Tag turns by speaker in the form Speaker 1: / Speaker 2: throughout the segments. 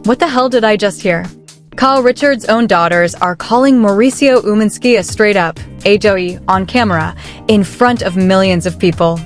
Speaker 1: What the hell did I just hear? Kyle Richards' own daughters are calling Mauricio Umansky a straight-up HOE on camera in front of millions of people.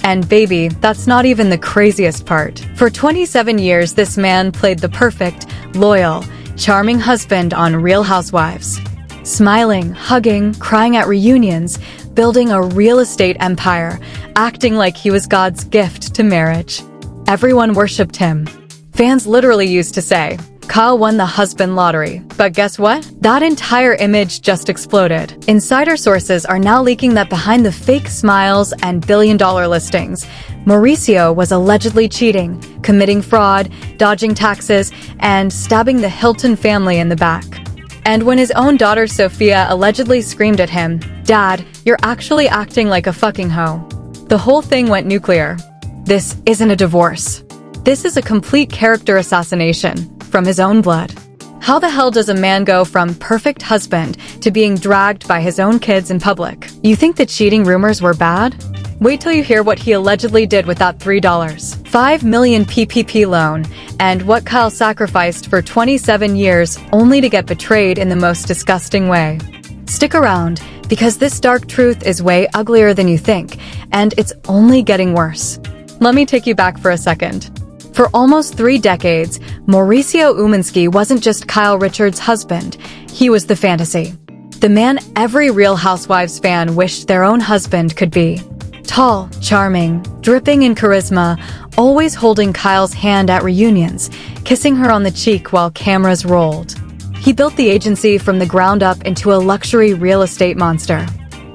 Speaker 1: And baby, that's not even the craziest part. For 27 years, this man played the perfect, loyal, charming husband on Real Housewives. Smiling, hugging, crying at reunions, building a real estate empire, acting like he was God's gift to marriage. Everyone worshipped him. Fans literally used to say, Kyle won the husband lottery. But guess what? That entire image just exploded. Insider sources are now leaking that behind the fake smiles and billion-dollar listings, Mauricio was allegedly cheating, committing fraud, dodging taxes, and stabbing the Hilton family in the back. And when his own daughter Sophia allegedly screamed at him, "Dad, you're actually acting like a fucking hoe," the whole thing went nuclear. This isn't a divorce. This is a complete character assassination from his own blood. How the hell does a man go from perfect husband to being dragged by his own kids in public? You think the cheating rumors were bad? Wait till you hear what he allegedly did with that $3.5 million PPP loan and what Kyle sacrificed for 27 years only to get betrayed in the most disgusting way. Stick around, because this dark truth is way uglier than you think, and it's only getting worse. Let me take you back for a second. For almost 3 decades, Mauricio Umansky wasn't just Kyle Richards' husband, he was the fantasy. The man every Real Housewives fan wished their own husband could be. Tall, charming, dripping in charisma, always holding Kyle's hand at reunions, kissing her on the cheek while cameras rolled. He built the agency from the ground up into a luxury real estate monster.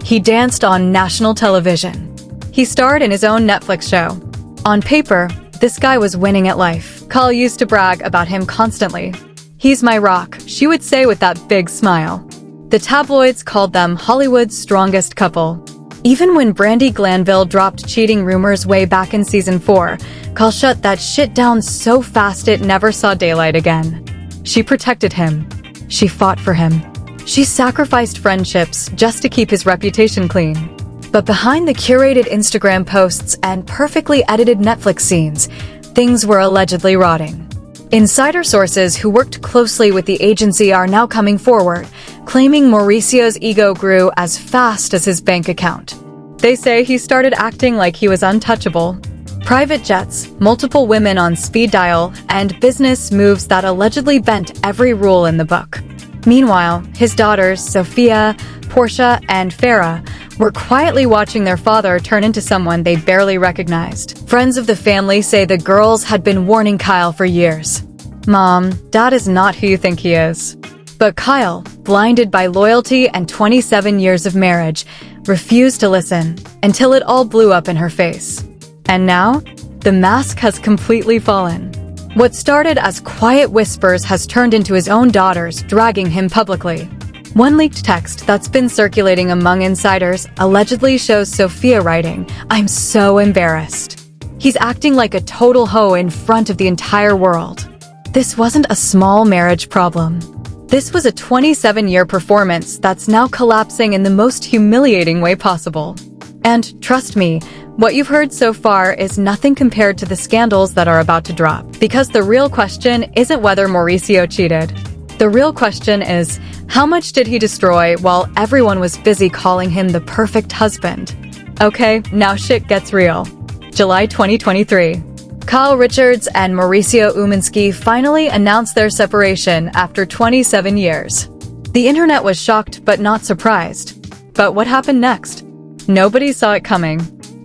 Speaker 1: He danced on national television. He starred in his own Netflix show. On paper, this guy was winning at life. Kyle used to brag about him constantly. "He's my rock," she would say with that big smile. The tabloids called them Hollywood's strongest couple. Even when Brandi Glanville dropped cheating rumors way back in season 4, Kyle shut that shit down so fast it never saw daylight again. She protected him. She fought for him. She sacrificed friendships just to keep his reputation clean. But behind the curated Instagram posts and perfectly edited Netflix scenes, things were allegedly rotting. Insider sources who worked closely with the agency are now coming forward, claiming Mauricio's ego grew as fast as his bank account. They say he started acting like he was untouchable. Private jets, multiple women on speed dial, and business moves that allegedly bent every rule in the book. Meanwhile, his daughters, Sophia, Portia, and Farah, were quietly watching their father turn into someone they barely recognized. Friends of the family say the girls had been warning Kyle for years. "Mom, Dad is not who you think he is." But Kyle, blinded by loyalty and 27 years of marriage, refused to listen until it all blew up in her face. And now, the mask has completely fallen. What started as quiet whispers has turned into his own daughters dragging him publicly. One leaked text that's been circulating among insiders allegedly shows Sophia writing, "I'm so embarrassed. He's acting like a total hoe in front of the entire world." This wasn't a small marriage problem. This was a 27-year performance that's now collapsing in the most humiliating way possible. And trust me, what you've heard so far is nothing compared to the scandals that are about to drop. Because the real question isn't whether Mauricio cheated. The real question is, how much did he destroy while everyone was busy calling him the perfect husband? Okay, now shit gets real. July 2023. Kyle Richards and Mauricio Umansky finally announced their separation after 27 years. The internet was shocked but not surprised. But what happened next? Nobody saw it coming.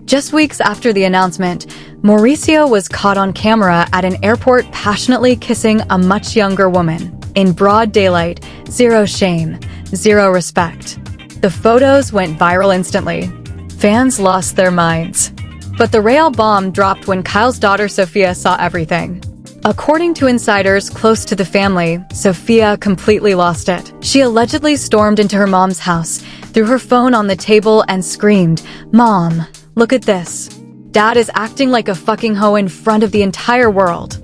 Speaker 1: Just weeks after the announcement, Mauricio was caught on camera at an airport passionately kissing a much younger woman. In broad daylight, zero shame, zero respect. The photos went viral instantly. Fans lost their minds. But the real bomb dropped when Kyle's daughter Sophia saw everything. According to insiders close to the family, Sophia completely lost it. She allegedly stormed into her mom's house, threw her phone on the table and screamed, "Mom, look at this. Dad is acting like a fucking hoe in front of the entire world."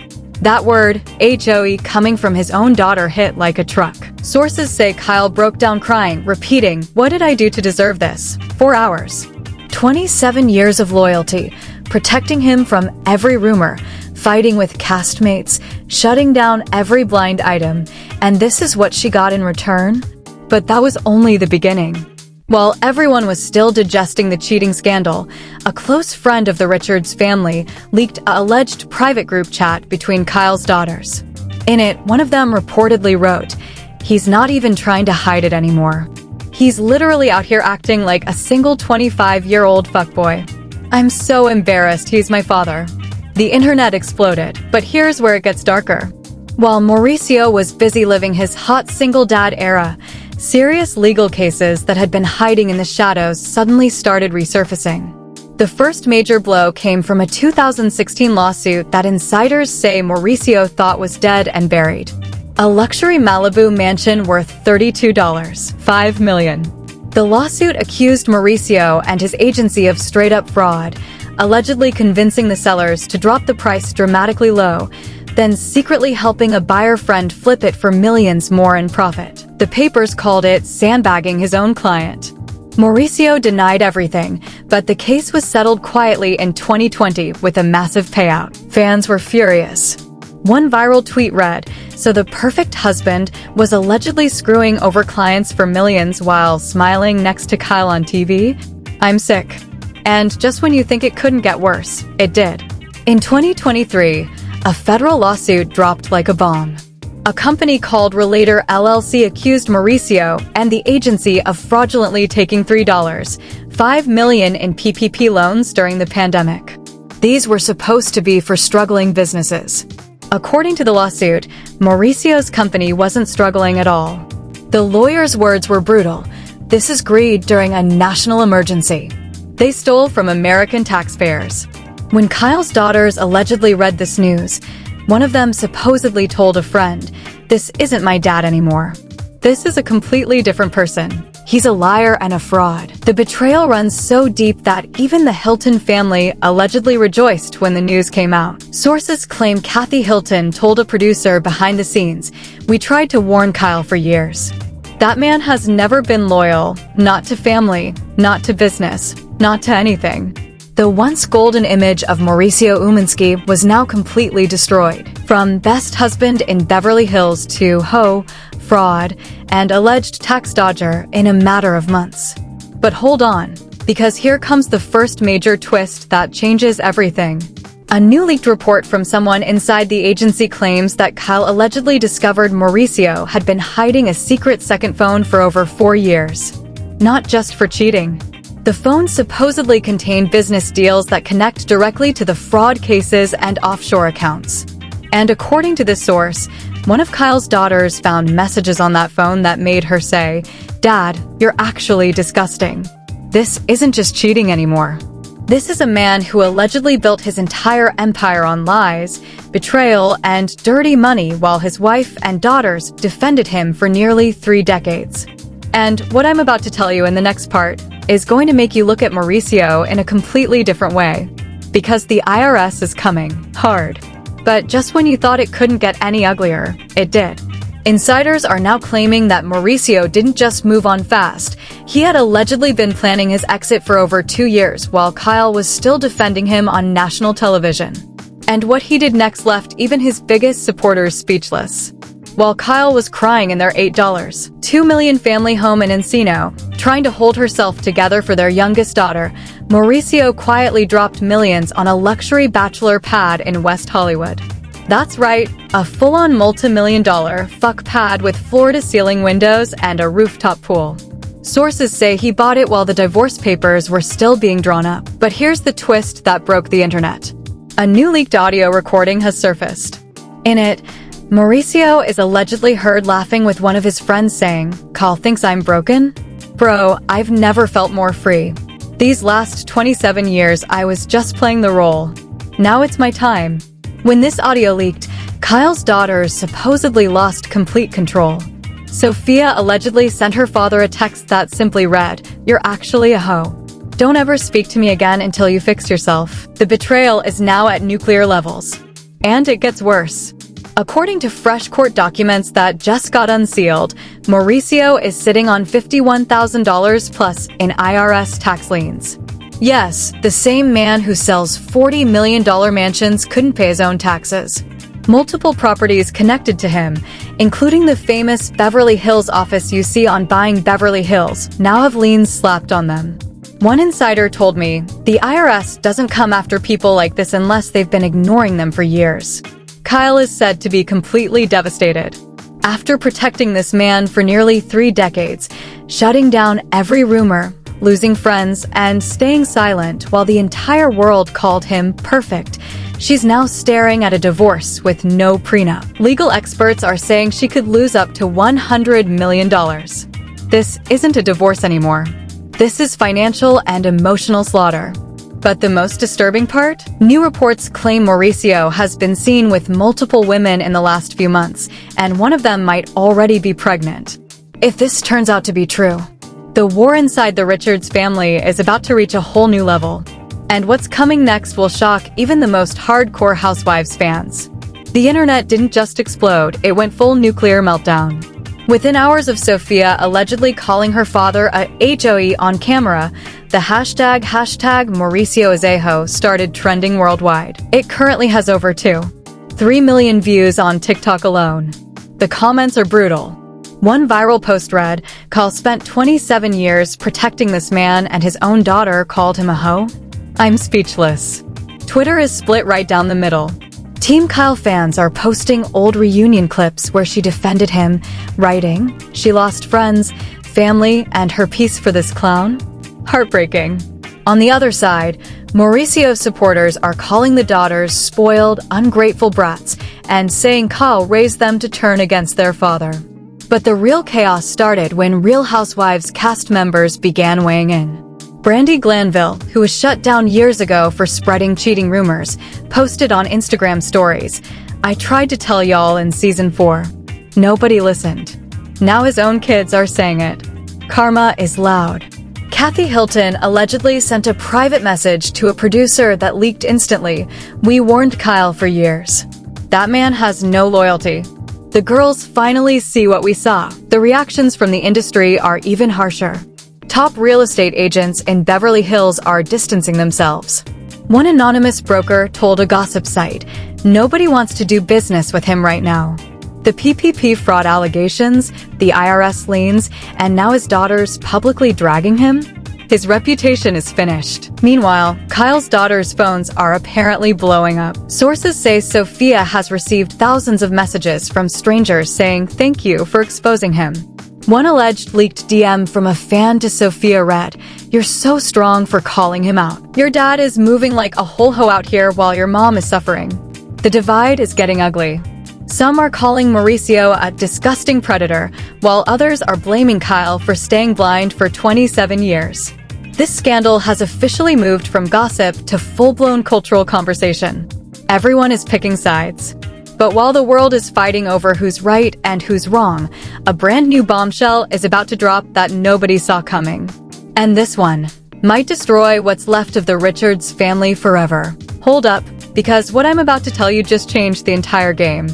Speaker 1: That word, HOE, coming from his own daughter hit like a truck. Sources say Kyle broke down crying, repeating, "What did I do to deserve this?" for hours. 27 years of loyalty, protecting him from every rumor, fighting with castmates, shutting down every blind item, and this is what she got in return? But that was only the beginning. While everyone was still digesting the cheating scandal, a close friend of the Richards family leaked an alleged private group chat between Kyle's daughters. In it, one of them reportedly wrote, "He's not even trying to hide it anymore. He's literally out here acting like a single 25-year-old fuckboy. I'm so embarrassed he's my father." The internet exploded, but here's where it gets darker. While Mauricio was busy living his hot single dad era, serious legal cases that had been hiding in the shadows suddenly started resurfacing. The first major blow came from a 2016 lawsuit that insiders say Mauricio thought was dead and buried. A luxury Malibu mansion worth $32.5 million. The lawsuit accused Mauricio and his agency of straight-up fraud, allegedly convincing the sellers to drop the price dramatically low, then secretly helping a buyer friend flip it for millions more in profit. The papers called it sandbagging his own client. Mauricio denied everything, but the case was settled quietly in 2020 with a massive payout. Fans were furious. One viral tweet read, "So the perfect husband was allegedly screwing over clients for millions while smiling next to Kyle on TV? I'm sick." And just when you think it couldn't get worse, it did. In 2023, a federal lawsuit dropped like a bomb. A company called Relator LLC accused Mauricio and the agency of fraudulently taking $3.5 million in PPP loans during the pandemic. These were supposed to be for struggling businesses. According to the lawsuit, Mauricio's company wasn't struggling at all. The lawyer's words were brutal. "This is greed during a national emergency." They stole from American taxpayers. When Kyle's daughters allegedly read this news, one of them supposedly told a friend, "This isn't my dad anymore. This is a completely different person. He's a liar and a fraud." The betrayal runs so deep that even the Hilton family allegedly rejoiced when the news came out. Sources claim Kathy Hilton told a producer behind the scenes, "We tried to warn Kyle for years. That man has never been loyal, not to family, not to business, not to anything." The once golden image of Mauricio Umansky was now completely destroyed. From best husband in Beverly Hills to HOE, fraud, and alleged tax dodger in a matter of months. But hold on, because here comes the first major twist that changes everything. A new leaked report from someone inside the agency claims that Kyle allegedly discovered Mauricio had been hiding a secret second phone for over 4 years. Not just for cheating. The phone supposedly contained business deals that connect directly to the fraud cases and offshore accounts. And according to this source, one of Kyle's daughters found messages on that phone that made her say, "Dad, you're actually disgusting. This isn't just cheating anymore." This is a man who allegedly built his entire empire on lies, betrayal, and dirty money while his wife and daughters defended him for nearly 3 decades. And what I'm about to tell you in the next part is going to make you look at Mauricio in a completely different way. Because the IRS is coming hard. But just when you thought it couldn't get any uglier, it did. Insiders are now claiming that Mauricio didn't just move on fast. He had allegedly been planning his exit for over 2 years while Kyle was still defending him on national television. And what he did next left even his biggest supporters speechless. While Kyle was crying in their $8.2 million family home in Encino, trying to hold herself together for their youngest daughter, Mauricio quietly dropped millions on a luxury bachelor pad in West Hollywood. That's right, a full-on multi-million-dollar fuck pad with floor-to-ceiling windows and a rooftop pool. Sources say he bought it while the divorce papers were still being drawn up. But here's the twist that broke the internet. A new leaked audio recording has surfaced. In it, Mauricio is allegedly heard laughing with one of his friends saying, "Kyle thinks I'm broken? Bro, I've never felt more free. These last 27 years I was just playing the role. Now it's my time." When this audio leaked, Kyle's daughters supposedly lost complete control. Sophia allegedly sent her father a text that simply read, "You're actually a hoe. Don't ever speak to me again until you fix yourself." The betrayal is now at nuclear levels. And it gets worse. According to fresh court documents that just got unsealed, Mauricio is sitting on $51,000 plus in IRS tax liens. Yes, the same man who sells $40 million mansions couldn't pay his own taxes. Multiple properties connected to him, including the famous Beverly Hills office you see on Buying Beverly Hills, now have liens slapped on them. One insider told me, the IRS doesn't come after people like this unless they've been ignoring them for years. Kyle is said to be completely devastated. After protecting this man for nearly 3 decades, shutting down every rumor, losing friends, and staying silent while the entire world called him perfect, she's now staring at a divorce with no prenup. Legal experts are saying she could lose up to $100 million. This isn't a divorce anymore. This is financial and emotional slaughter. But the most disturbing part? New reports claim Mauricio has been seen with multiple women in the last few months, and one of them might already be pregnant. If this turns out to be true, the war inside the Richards family is about to reach a whole new level. And what's coming next will shock even the most hardcore Housewives fans. The internet didn't just explode, it went full nuclear meltdown. Within hours of Sofia allegedly calling her father a HOE on camera, the hashtag Mauricio is a hoe started trending worldwide. It currently has over 3 million views on TikTok alone. The comments are brutal. One viral post read, Kyle spent 27 years protecting this man and his own daughter called him a hoe? I'm speechless. Twitter is split right down the middle. Team Kyle fans are posting old reunion clips where she defended him, writing, she lost friends, family, and her peace for this clown? Heartbreaking. On the other side, Mauricio supporters are calling the daughters spoiled, ungrateful brats and saying Kyle raised them to turn against their father. But the real chaos started when Real Housewives cast members began weighing in. Brandi Glanville, who was shut down years ago for spreading cheating rumors, posted on Instagram stories, I tried to tell y'all in season 4. Nobody listened. Now his own kids are saying it. Karma is loud. Kathy Hilton allegedly sent a private message to a producer that leaked instantly. We warned Kyle for years. That man has no loyalty. The girls finally see what we saw. The reactions from the industry are even harsher. Top real estate agents in Beverly Hills are distancing themselves. One anonymous broker told a gossip site, nobody wants to do business with him right now. The PPP fraud allegations, the IRS liens, and now his daughters publicly dragging him? His reputation is finished. Meanwhile, Kyle's daughters' phones are apparently blowing up. Sources say Sofia has received thousands of messages from strangers saying thank you for exposing him. One alleged leaked DM from a fan to Sofia read, "You're so strong for calling him out. Your dad is moving like a whole hoe out here while your mom is suffering." The divide is getting ugly. Some are calling Mauricio a disgusting predator, while others are blaming Kyle for staying blind for 27 years. This scandal has officially moved from gossip to full-blown cultural conversation. Everyone is picking sides. But while the world is fighting over who's right and who's wrong, a brand new bombshell is about to drop that nobody saw coming. And this one might destroy what's left of the Richards family forever. Hold up, because what I'm about to tell you just changed the entire game.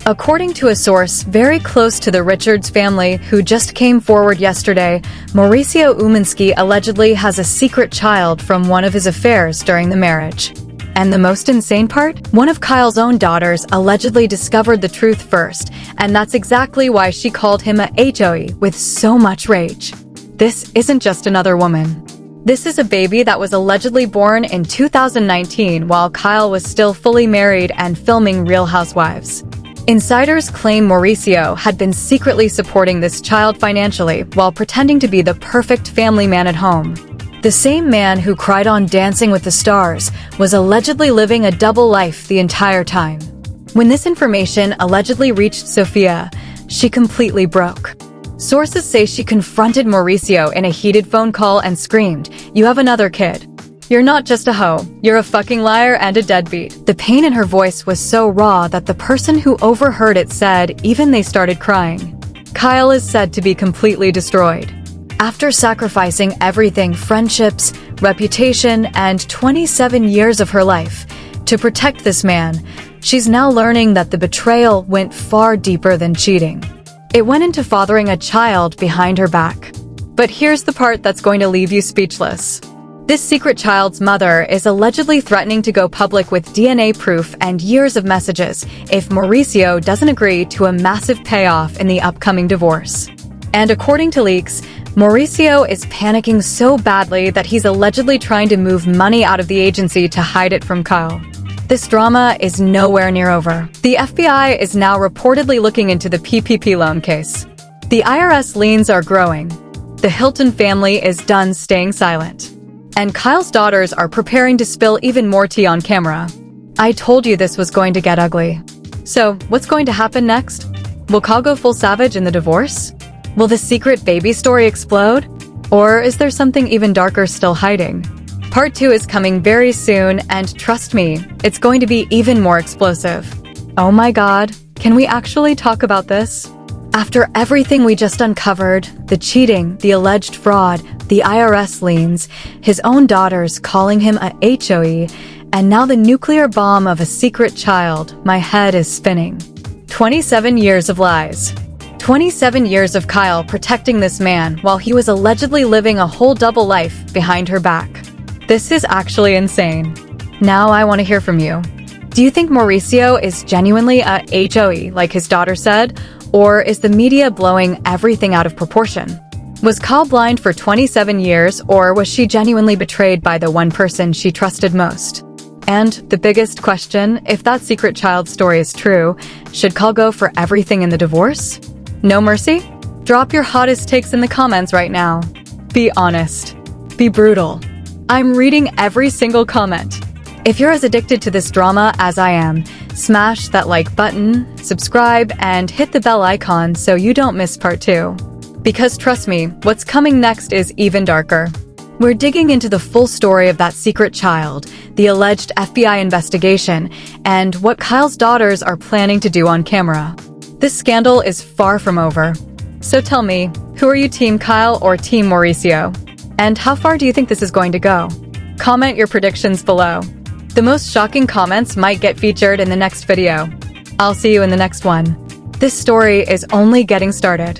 Speaker 1: According to a source very close to the Richards family who just came forward yesterday, Mauricio Umansky allegedly has a secret child from one of his affairs during the marriage. And the most insane part? One of Kyle's own daughters allegedly discovered the truth first, and that's exactly why she called him a HOE with so much rage. This isn't just another woman. This is a baby that was allegedly born in 2019 while Kyle was still fully married and filming Real Housewives. Insiders claim Mauricio had been secretly supporting this child financially while pretending to be the perfect family man at home. The same man who cried on Dancing with the Stars was allegedly living a double life the entire time. When this information allegedly reached Sofia, she completely broke. Sources say she confronted Mauricio in a heated phone call and screamed, "You have another kid. You're not just a hoe, you're a fucking liar and a deadbeat." The pain in her voice was so raw that the person who overheard it said even they started crying. Kyle is said to be completely destroyed. After sacrificing everything, friendships, reputation, and 27 years of her life to protect this man, she's now learning that the betrayal went far deeper than cheating. It went into fathering a child behind her back. But here's the part that's going to leave you speechless. This secret child's mother is allegedly threatening to go public with DNA proof and years of messages if Mauricio doesn't agree to a massive payoff in the upcoming divorce. And according to leaks, Mauricio is panicking so badly that he's allegedly trying to move money out of the agency to hide it from Kyle. This drama is nowhere near over. The FBI is now reportedly looking into the PPP loan case. The IRS liens are growing. The Hilton family is done staying silent. And Kyle's daughters are preparing to spill even more tea on camera. I told you this was going to get ugly. So, what's going to happen next? Will Kyle go full savage in the divorce? Will the secret baby story explode? Or is there something even darker still hiding? Part 2 is coming very soon, and trust me, it's going to be even more explosive. Oh my god, can we actually talk about this? After everything we just uncovered, the cheating, the alleged fraud, the IRS liens, his own daughters calling him a HOE, and now the nuclear bomb of a secret child, my head is spinning. 27 years of lies. 27 years of Kyle protecting this man while he was allegedly living a whole double life behind her back. This is actually insane. Now I want to hear from you. Do you think Mauricio is genuinely a HOE, like his daughter said, or is the media blowing everything out of proportion? Was Kyle blind for 27 years, or was she genuinely betrayed by the one person she trusted most? And the biggest question, if that secret child story is true, should Kyle go for everything in the divorce? No mercy? Drop your hottest takes in the comments right now. Be honest. Be brutal. I'm reading every single comment. If you're as addicted to this drama as I am, smash that like button, subscribe, and hit the bell icon so you don't miss part 2. Because trust me, what's coming next is even darker. We're digging into the full story of that secret child, the alleged FBI investigation, and what Kyle's daughters are planning to do on camera. This scandal is far from over. So tell me, who are you, Team Kyle or Team Mauricio? And how far do you think this is going to go? Comment your predictions below. The most shocking comments might get featured in the next video. I'll see you in the next one. This story is only getting started.